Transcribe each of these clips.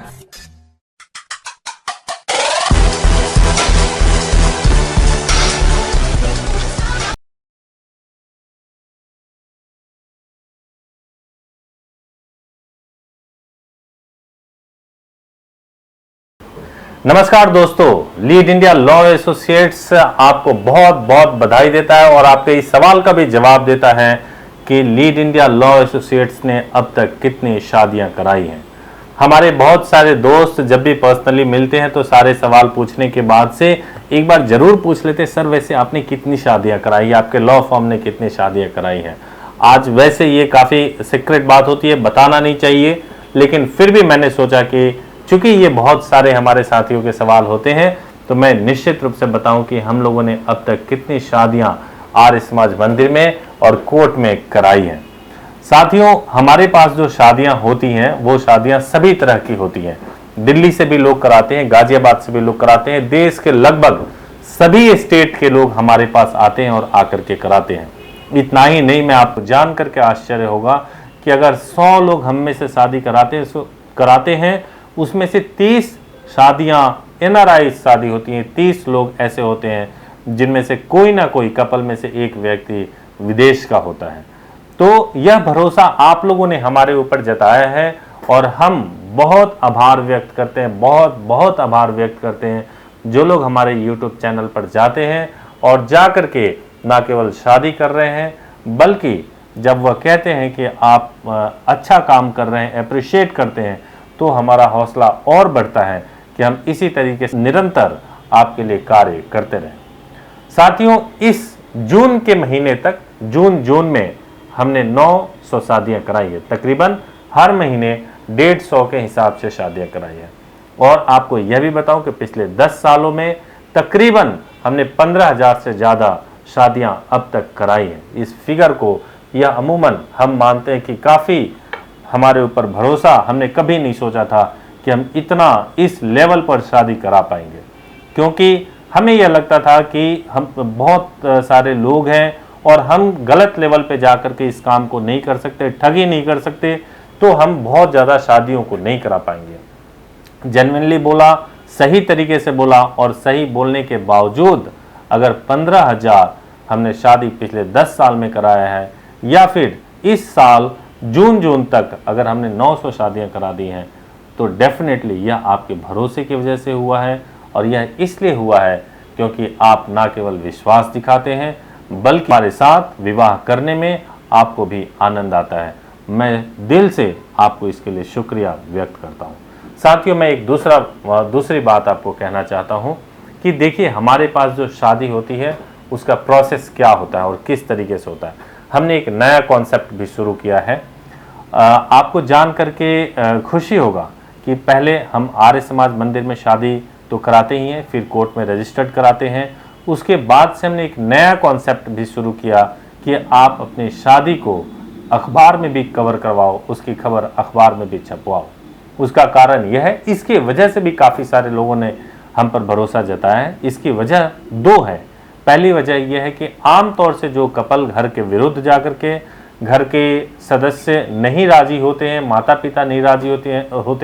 नमस्कार दोस्तों, lead India law associates आपको बहुत बहुत बधाई देता है और आपके इस सवाल का भी जवाब देता है कि लीड इंडिया लॉ एसोसिएट्स ने अब तक कितनी शादियां कराई हैं। हमारे बहुत सारे दोस्त जब भी पर्सनली मिलते हैं तो सारे सवाल पूछने के बाद से एक बार जरूर पूछ लेते, सर वैसे आपने कितनी शादियां कराई, आपके लॉ फॉर्म ने कितनी शादियां कराई हैं। आज वैसे ये काफ़ी सीक्रेट बात होती है, बताना नहीं चाहिए, लेकिन फिर भी मैंने सोचा कि चूंकि ये बहुत सारे हमारे साथियों के सवाल होते हैं तो मैं निश्चित रूप से बताऊं कि हम लोगों ने अब तक कितनी शादियां आर्य समाज मंदिर में और कोर्ट में कराई हैं। साथियों, हमारे पास जो शादियां होती हैं वो शादियां सभी तरह की होती हैं। दिल्ली से भी लोग कराते हैं, गाजियाबाद से भी लोग कराते हैं, देश के लगभग सभी स्टेट के लोग हमारे पास आते हैं और आकर के कराते हैं। इतना ही नहीं, मैं आपको जान करके आश्चर्य होगा कि अगर 100 लोग हम में से शादी कराते हैं उसमें से 30 शादियां NRI शादी होती हैं। 30 लोग ऐसे होते हैं जिनमें से कोई ना कोई कपल में से एक व्यक्ति विदेश का होता है। तो यह भरोसा आप लोगों ने हमारे ऊपर जताया है और हम बहुत आभार व्यक्त करते हैं, बहुत बहुत आभार व्यक्त करते हैं जो लोग हमारे YouTube चैनल पर जाते हैं और जा कर के ना केवल शादी कर रहे हैं बल्कि जब वह कहते हैं कि आप अच्छा काम कर रहे हैं, अप्रिशिएट करते हैं, तो हमारा हौसला और बढ़ता है कि हम इसी तरीके से निरंतर आपके लिए कार्य करते रहें। साथियों, इस जून के महीने तक जून में हमने 900 शादियां कराई है। तकरीबन हर महीने 150 के हिसाब से शादियां कराई है। और आपको यह भी बताऊं कि पिछले 10 सालों में तकरीबन हमने 15,000 से ज़्यादा शादियां अब तक कराई हैं। इस फिगर को या अमूमन हम मानते हैं कि काफ़ी हमारे ऊपर भरोसा, हमने कभी नहीं सोचा था कि हम इतना इस लेवल पर शादी करा पाएंगे, क्योंकि हमें यह लगता था कि हम बहुत सारे लोग हैं और हम गलत लेवल पे जाकर के इस काम को नहीं कर सकते, ठगी नहीं कर सकते, तो हम बहुत ज़्यादा शादियों को नहीं करा पाएंगे। जेन्युइनली बोला, सही तरीके से बोला और सही बोलने के बावजूद अगर 15,000 हमने शादी पिछले 10 साल में कराया है या फिर इस साल जून तक अगर हमने 900 शादियां करा दी हैं तो डेफिनेटली यह आपके भरोसे की वजह से हुआ है। और यह इसलिए हुआ है क्योंकि आप ना केवल विश्वास दिखाते हैं बल्कि हमारे साथ विवाह करने में आपको भी आनंद आता है। मैं दिल से आपको इसके लिए शुक्रिया व्यक्त करता हूँ। साथियों, मैं एक दूसरी बात आपको कहना चाहता हूँ कि देखिए, हमारे पास जो शादी होती है उसका प्रोसेस क्या होता है और किस तरीके से होता है। हमने एक नया कॉन्सेप्ट भी शुरू किया है। आपको जान करके खुशी होगा कि पहले हम आर्य समाज मंदिर में शादी तो कराते ही हैं, फिर कोर्ट में रजिस्टर्ड कराते हैं। उसके बाद से हमने एक नया कॉन्सेप्ट भी शुरू किया कि आप अपनी शादी को अखबार में भी कवर करवाओ, उसकी खबर अखबार में भी छपवाओ। उसका कारण यह है, इसकी वजह से भी काफ़ी सारे लोगों ने हम पर भरोसा जताया है। इसकी वजह 2 है। पहली वजह यह है कि आमतौर से जो कपल घर के विरुद्ध जाकर के घर के सदस्य नहीं राजी होते हैं, माता पिता नहीं राजी होते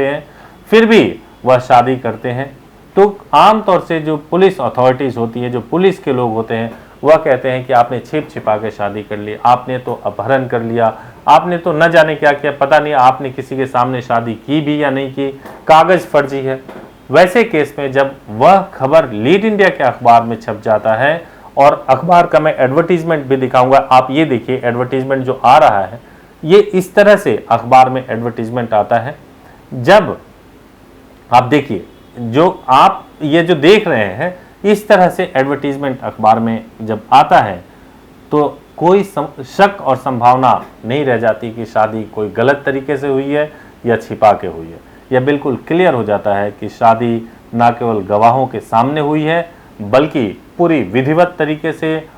हैं फिर भी वह शादी करते हैं, तो आमतौर से जो पुलिस अथॉरिटीज़ होती है, जो पुलिस के लोग होते हैं, वह कहते हैं कि आपने छिप छिपा के शादी कर ली, आपने तो अपहरण कर लिया, आपने तो न जाने क्या किया, पता नहीं आपने किसी के सामने शादी की भी या नहीं की, कागज़ फर्जी है। वैसे केस में जब वह खबर लीड इंडिया के अखबार में छप जाता है, और अखबार का मैं एडवर्टीजमेंट भी दिखाऊंगा, आप ये देखिए एडवर्टीजमेंट जो आ रहा है ये इस तरह से अखबार में एडवर्टीजमेंट आता है। जब आप देखिए, जो आप ये जो देख रहे हैं इस तरह से एडवर्टीजमेंट अखबार में जब आता है तो कोई शक और संभावना नहीं रह जाती कि शादी कोई गलत तरीके से हुई है या छिपा के हुई है। यह बिल्कुल क्लियर हो जाता है कि शादी ना केवल गवाहों के सामने हुई है बल्कि पूरी विधिवत तरीके से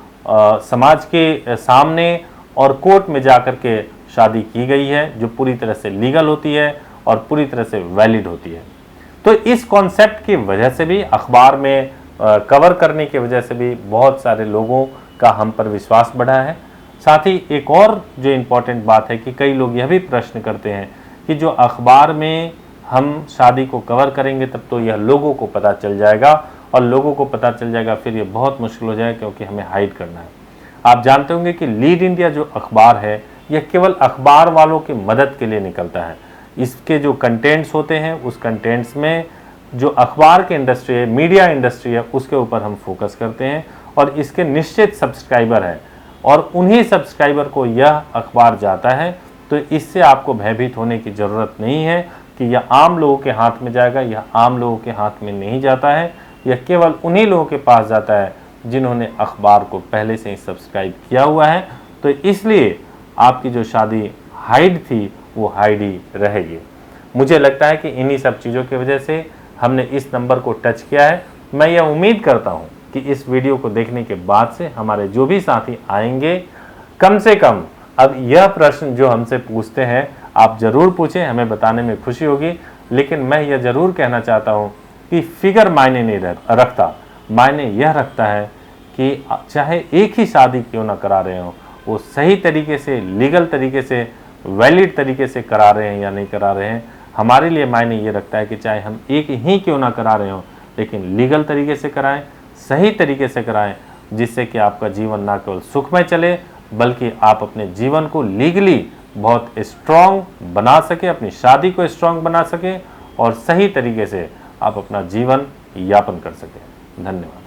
समाज के सामने और कोर्ट में जाकर के शादी की गई है, जो पूरी तरह से लीगल होती है और पूरी तरह से वैलिड होती है। तो इस कॉन्सेप्ट की वजह से भी, अखबार में कवर करने की वजह से भी बहुत सारे लोगों का हम पर विश्वास बढ़ा है। साथ ही एक और जो इम्पोर्टेंट बात है कि कई लोग यह भी प्रश्न करते हैं कि जो अखबार में हम शादी को कवर करेंगे तब तो यह लोगों को पता चल जाएगा, और लोगों को पता चल जाएगा फिर ये बहुत मुश्किल हो जाएगा, क्योंकि हमें हाइड करना है। आप जानते होंगे कि लीड इंडिया जो अखबार है यह केवल अखबार वालों की मदद के लिए निकलता है। इसके जो कंटेंट्स होते हैं उस कंटेंट्स में जो अखबार की इंडस्ट्री है, मीडिया इंडस्ट्री है, उसके ऊपर हम फोकस करते हैं, और इसके निश्चित सब्सक्राइबर हैं और उन्हीं सब्सक्राइबर को यह अखबार जाता है। तो इससे आपको भयभीत होने की ज़रूरत नहीं है कि यह आम लोगों के हाथ में जाएगा। यह आम लोगों के हाथ में नहीं जाता है, यह केवल उन्हीं लोगों के पास जाता है जिन्होंने अखबार को पहले से ही सब्सक्राइब किया हुआ है। तो इसलिए आपकी जो शादी हाइड थी वो हाइड ही रहेगी। मुझे लगता है कि इन्हीं सब चीज़ों की वजह से हमने इस नंबर को टच किया है। मैं यह उम्मीद करता हूँ कि इस वीडियो को देखने के बाद से हमारे जो भी साथी आएंगे, कम से कम अब यह प्रश्न जो हमसे पूछते हैं आप ज़रूर पूछें, हमें बताने में खुशी होगी। लेकिन मैं यह ज़रूर कहना चाहता हूँ कि फिगर मायने नहीं रखता, मायने यह रखता है कि चाहे एक ही शादी क्यों ना करा रहे हो, वो सही तरीके से, लीगल तरीके से, वैलिड तरीके से करा रहे हैं या नहीं करा रहे हैं। हमारे लिए मायने ये रखता है कि चाहे हम एक ही क्यों ना करा रहे हो, लेकिन लीगल तरीके से कराएं, सही तरीके से कराएं, जिससे कि आपका जीवन ना केवल सुखमय चले बल्कि आप अपने जीवन को लीगली बहुत स्ट्रॉन्ग बना सके, अपनी शादी को स्ट्रॉन्ग बना सके और सही तरीके से आप अपना जीवन यापन कर सके। धन्यवाद।